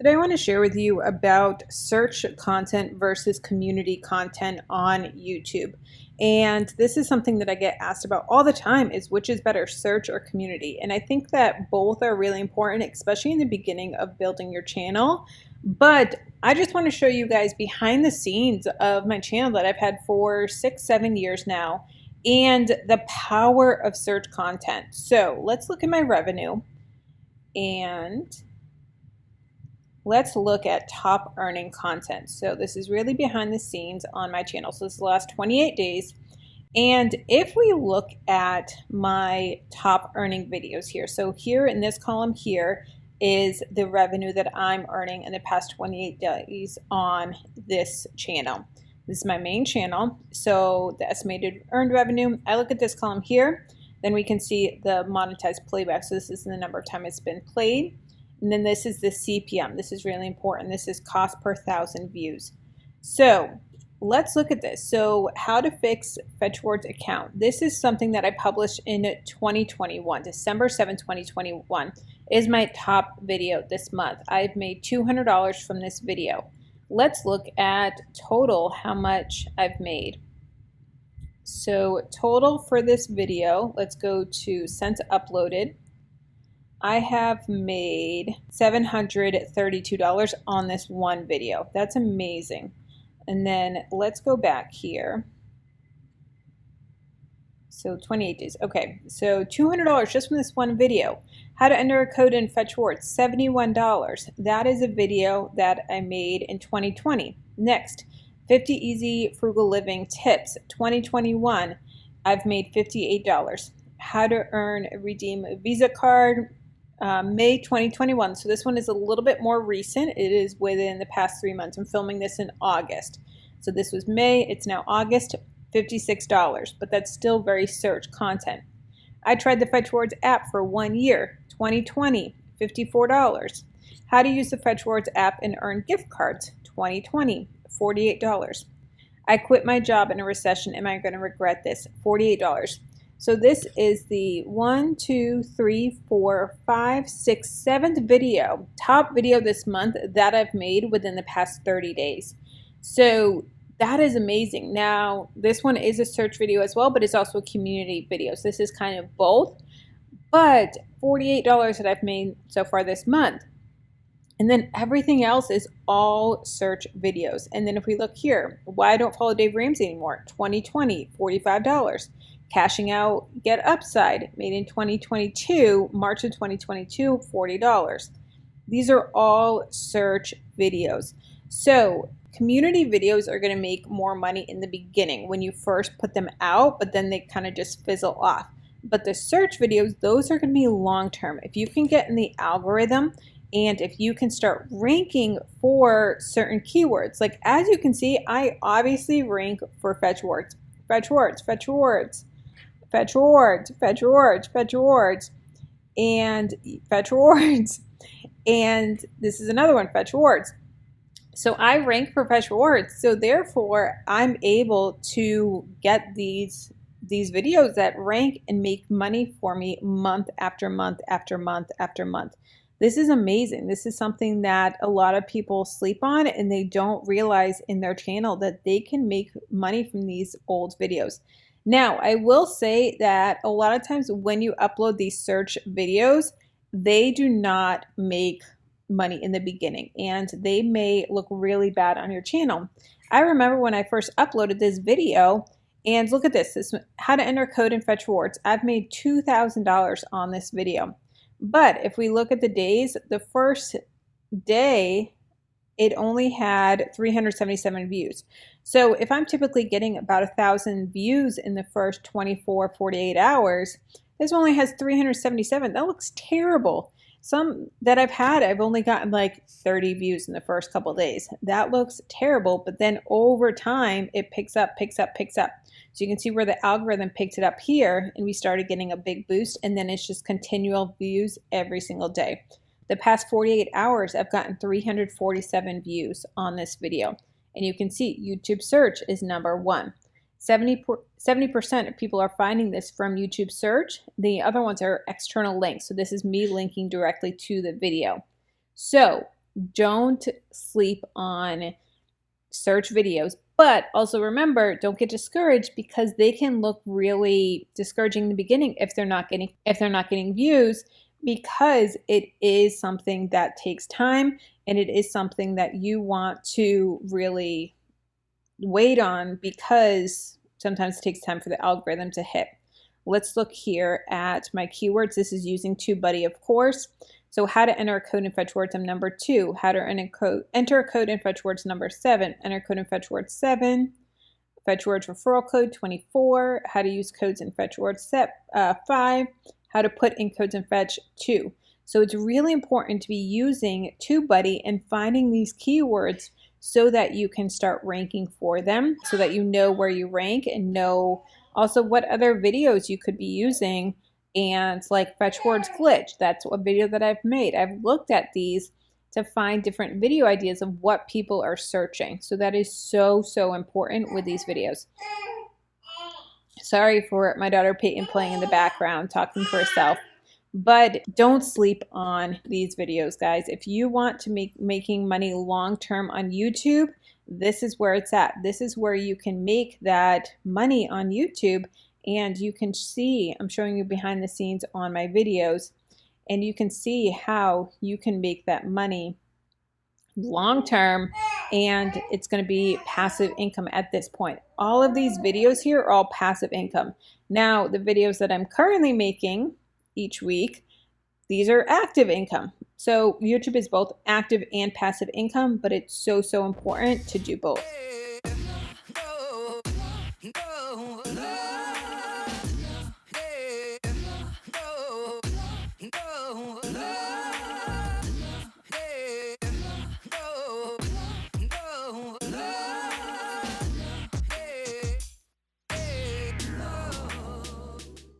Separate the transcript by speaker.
Speaker 1: Today, I want to share with you about search content versus community content on YouTube. And this is something that I get asked about all the time is which is better, search or community? And I think that both are really important, especially in the beginning of building your channel. But I just want to show you guys behind the scenes of my channel that I've had for 6-7 years now and the power of search content. So let's look at my revenue and let's look at top earning content. So this is really behind the scenes on my channel. So this is the last 28 days. And if we look at my top earning videos here, so here in this column here is the revenue that I'm earning in the past 28 days on this channel. This is my main channel. So the estimated earned revenue, I look at this column here, then we can see the monetized playback. So this is the number of time it's been played. And then this is the CPM. This is really important. This is cost per 1,000 views. So let's look at this. So how to fix FetchWord's account. This is something that I published in 2021, December 7, 2021 is my top video this month. I've made $200 from this video. Let's look at total, how much I've made. So total for this video, let's go to sent uploaded. I have made $732 on this one video. That's amazing. And then let's go back here. So 28 days. Okay, so $200 just from this one video. How to enter a code in FetchWord, $71. That is a video that I made in 2020. Next, 50 easy frugal living tips, 2021. I've made $58. How to redeem a Visa card, May 2021. So this one is a little bit more recent. It is within the past 3 months. I'm filming this in August. So this was May, it's now August, $56, but that's still very search content. I tried the FetchWords app for 1 year, 2020, $54. How to use the FetchWords app and earn gift cards, 2020, $48. I quit my job in a recession. Am I going to regret this? $48. So this is the 1, 2, 3, 4, 5, 6, 7th video, top video this month that I've made within the past 30 days. So that is amazing. Now, this one is a search video as well, but it's also a community video. So this is kind of both, but $48 that I've made so far this month. And then everything else is all search videos. And then if we look here, why I don't follow Dave Ramsey anymore, 2020, $45. Cashing out, get upside, made in 2022, March of 2022, $40. These are all search videos. So community videos are going to make more money in the beginning when you first put them out, but then they kind of just fizzle off. But the search videos, those are going to be long term. If you can get in the algorithm and if you can start ranking for certain keywords, like as you can see, I obviously rank for FetchWords, FetchWords, and FetchWords. And this is another one, FetchWords. So I rank for FetchWords. So therefore, I'm able to get these videos that rank and make money for me month after month after month after month. This is amazing. This is something that a lot of people sleep on and they don't realize in their channel that they can make money from these old videos. Now, I will say that a lot of times when you upload these search videos, they do not make money in the beginning and they may look really bad on your channel. I remember when I first uploaded this video, and look at this is how to enter code in FetchWords. I've made $2,000 on this video. But if we look at the days, the first day, it only had 377 views. So if I'm typically getting about 1,000 views in the first 24, 48 hours, this only has 377. That looks terrible. Some that I've had, I've only gotten like 30 views in the first couple of days. That looks terrible, but then over time, it picks up. So you can see where the algorithm picked it up here, and we started getting a big boost, and then it's just continual views every single day. The past 48 hours, I've gotten 347 views on this video. And you can see YouTube search is number 1. 70% of people are finding this from YouTube search. The other ones are external links. So this is me linking directly to the video. So Don't sleep on search videos, but also remember, don't get discouraged because they can look really discouraging in the beginning if they're not getting views, because it is something that takes time and it is something that you want to really wait on, because sometimes it takes time for the algorithm to hit. Let's look here at my keywords. This is using TubeBuddy, of course. So how to enter a code in fetch words, I'm number 2. How to enter a code in fetch words, number 7. Enter code in fetch words, 7. Fetch words referral code, 24. How to use codes in fetch words, 5. How to put in codes in fetch, 2. So it's really important to be using TubeBuddy and finding these keywords so that you can start ranking for them, so that you know where you rank and know also what other videos you could be using. And like fetch words glitch, that's a video that I've made. I've looked at these to find different video ideas of what people are searching. So that is so, so important with these videos. Sorry for my daughter Peyton playing in the background, talking to herself. But don't sleep on these videos, guys. If you want to making money long-term on YouTube, this is where it's at. This is where you can make that money on YouTube. And you can see, I'm showing you behind the scenes on my videos, and you can see how you can make that money long-term, and it's going to be passive income at this point. All of these videos here are all passive income. Now, the videos that I'm currently making each week, these are active income. So YouTube is both active and passive income, but it's so, so important to do both.